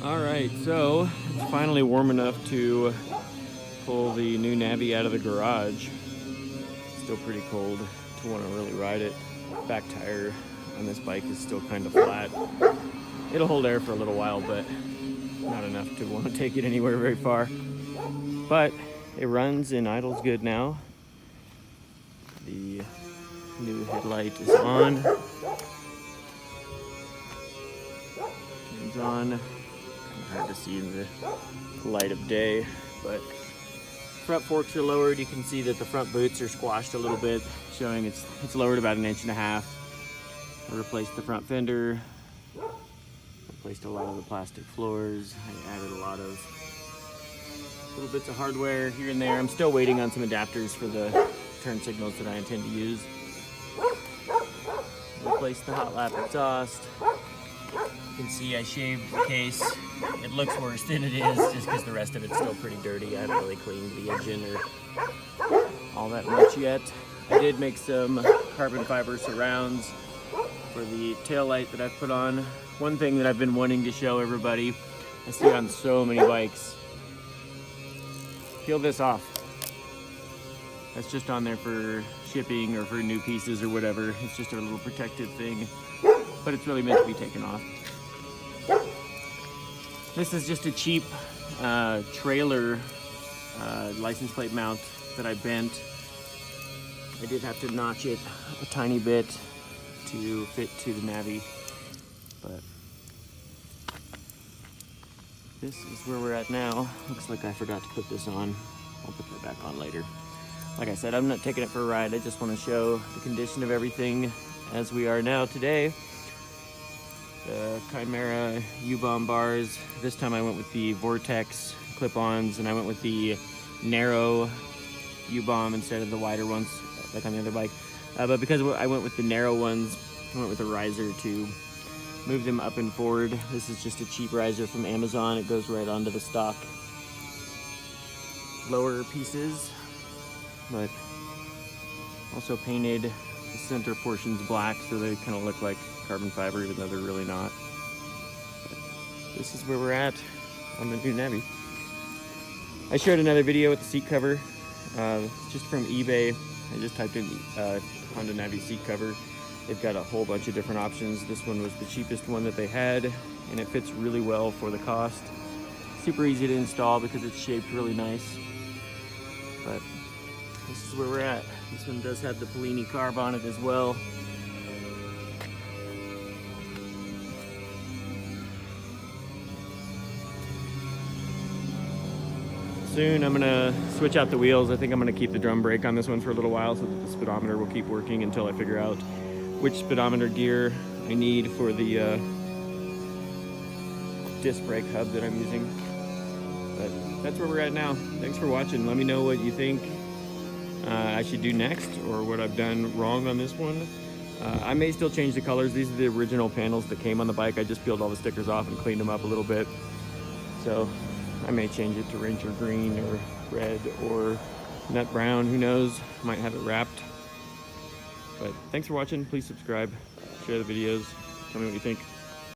Alright, so it's finally warm enough to pull the new Navi out of the garage. Still pretty cold to want to really ride it. Back tire on this bike is still kind of flat. It'll hold air for a little while, but not enough to want to take it anywhere very far. But it runs and idles good now. The new headlight is on. Turns on. Kind of hard to see in the light of day, but front forks are lowered. You can see that the front boots are squashed a little bit, showing it's lowered about 1.5 inches. I replaced the front fender, replaced a lot of the plastic floors. I added a lot of little bits of hardware here and there. I'm still waiting on some adapters for the turn signals that I intend to use. Replaced the hot lap exhaust. You can see I shaved the case. It looks worse than it is just because the rest of it's still pretty dirty. I haven't really cleaned the engine or all that much yet. I did make some carbon fiber surrounds for the tail light that I've put on. One thing that I've been wanting to show everybody, I see on so many bikes. Peel this off. That's just on there for shipping or for new pieces or whatever. It's just a little protective thing, but it's really meant to be taken off. This is just a cheap trailer license plate mount that I bent. I did have to notch it a tiny bit to fit to the Navi, but this is where we're at now. Looks like I forgot to put this on. I'll put that back on later. Like I said, I'm not taking it for a ride. I just want to show the condition of everything as we are now today. The Chimera U-bomb bars. This time I went with the Vortex clip-ons, and I went with the narrow U-bomb instead of the wider ones like on the other bike. But because I went with the narrow ones, I went with a riser to move them up and forward. This is just a cheap riser from Amazon. It goes right onto the stock lower pieces, but also painted the center portions black so they kind of look like carbon fiber, even though they're really not. But this is where we're at on the new Navi. I shared another video with the seat cover, just from eBay. I just typed in Honda Navi seat cover. They've got a whole bunch of different options. This one was the cheapest one that they had, and it fits really well for the cost. Super easy to install because it's shaped really nice. But this is where we're at. This one does have the Polini carb on it as well. Soon I'm gonna switch out the wheels. I think I'm gonna keep the drum brake on this one for a little while so that the speedometer will keep working until I figure out which speedometer gear I need for the disc brake hub that I'm using. But that's where we're at now. Thanks for watching. Let me know what you think I should do next, or what I've done wrong on this one. I may still change the colors. These are the original panels that came on the bike. I just peeled all the stickers off and cleaned them up a little bit. So I may change it to Ranger green or red or nut brown. Who knows? Might have it wrapped. But thanks for watching. Please subscribe, share the videos, tell me what you think.